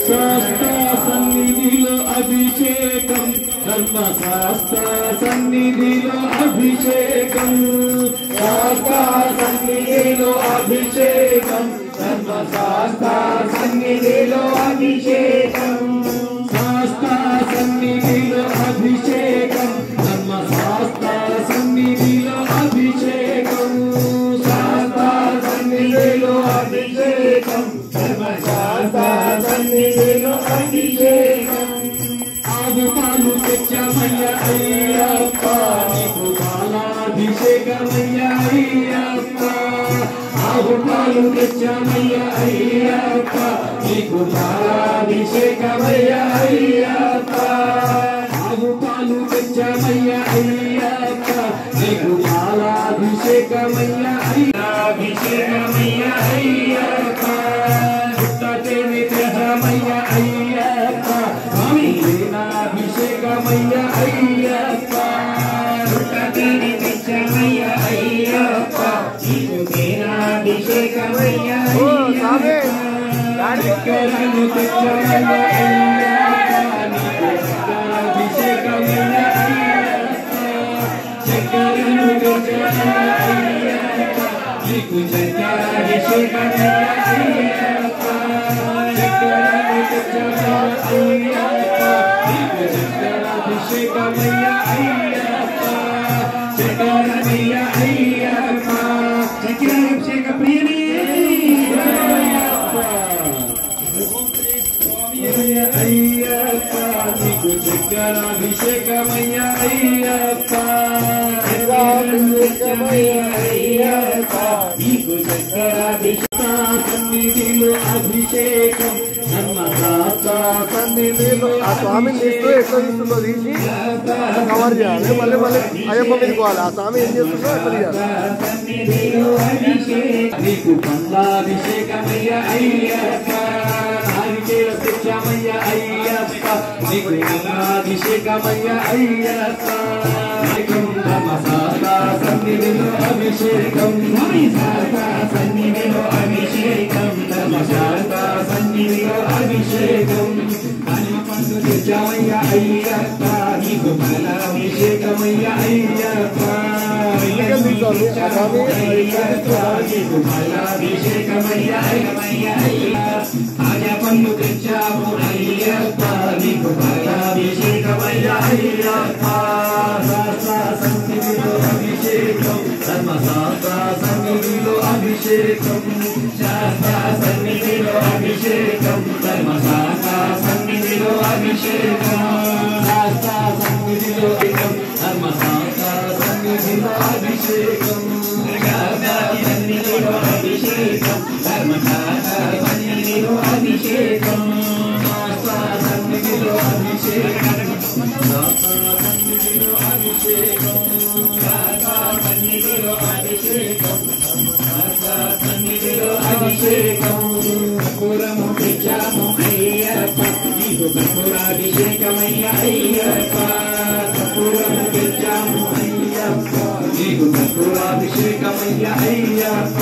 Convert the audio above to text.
శాస్త్ర సన్నిధిలో అభిషేకం ధర్మశాస్త్ర సన్నిధిలో అభిషేకం శాస్త్ర సన్నిధిలో అభిషేకం ధర్మశాస్త్ర సన్నిధిలో అభిషేకం శాస్త్ర సన్నిధిలో అభిషేకం ధర్మశాస్త్ర సన్నిధిలో అభిషేకం శాస్త్ర సన్నిధిలో అభిషేకం ధర్మశాస్త్ర సన్నిధిలో అభిషేకం ఆవు పాలు తెచ్చమయ్య అయ్యప్ప నీకు పాలాభిషేకమయ్య అయ్యప్ప ఆవు పాలు తెచ్చమయ్య అయ్యప్ప నీకు పాలాభిషేకమయ్య అయ్యప్ప ఆవు పాలు తెచ్చమయ్య అయ్యప్ప నీకు పాలాభిషేకమయ్య అభిషేకమయ్య అయ్యప్ప పుట్టతేని తెచ్చమయ్య అయ్యప్ప స్వామి అభిషేకమయ్య అయ్యప్ప పుట్టతేని తెచ్చమయ్య అయ్యప్ప నీకు అభిషేకమయ్య చక్కెరను తెచ్చమయ్య అభిషేకమయ్య చక్కెరను తెచ్చమయ్య నీకు చక్కెరాభిషేకమయ్య చక్కెరను తెచ్చమయ్య నీకు చక్కెరాభిషేకమయ్య చక్కెరమయ్య అయ్యప్ప చక్కెరాభిషేక ప్రియనే అయ్యప్ప నీకు చక్కెరాభిషేకమయ్య అయ్యప్ప అయ్యప్ప నీకు చక్కెరాభిషేక సన్నిధిలో అభిషేకం ధర్మశాస్త్ర సన్నిధిలో ఆ స్వామిని తీస్తూ ఎట్లా తీస్తుందో తీసి కవర్ చేయాలి మళ్ళీ మళ్ళీ అయ్యప్ప మీదకోవాలి ఆ స్వామి ఏం చేస్తుందో ఎట్లా తీయాలి నీకు పండ్లాభిషేకమయ్య అయ్యప్ప నారికేల తెచ్చమయ్య అయ్యప్ప నీకు అభిషేకమయ్య అయ్యప్ప ధర్మశాస్త్ర సన్నిధిలో అభిషేకం శాస్త్ర సన్నిధిలో అభిషేకం ధర్మశాస్త్ర సన్నిధిలో అభిషేకం పండు తెచ్చమయ్య అయ్యప్ప నీకు అభిషేకమయ్య అయ్యప్ప అభిషేకమయ్య ఆజా పండు తెచ్చాము అయ్యప్ప నీకు అభిషేకమయ్య అయ్యప్ప శాస్త్ర సన్నిధిలో అభిషేకం ధర్మశాస్త్ర సన్నిధిలో అభిషేకం శాస్త్ర సన్నిధిలో అభిషేకం ధర్మశాస్త్ర సన్నిధిలో అభిషేకం శాస్త్ర సన్నిధిలో ధర్మశాస్త్ర సన్నిధిలో అభిషేకం సన్నిధిలో అభిషేకం ధర్మశాస్త్ర సన్నిధిలో అభిషేకం శాస్త్ర సన్నిధిలో అభిషేకం సన్నిధిలో అభిషేకం సన్నిధిలో అభిషేకం సన్నిధిలో అభిషేకం కర్పూరము తెచ్చాము అయ్యప్ప నీకు కర్పూరాభిషేకమయ్య అయ్యప్ప కర్పూరము తెచ్చాము అయ్యప్ప నీకు కర్పూరాభిషేకమయ్య అయ్యప్ప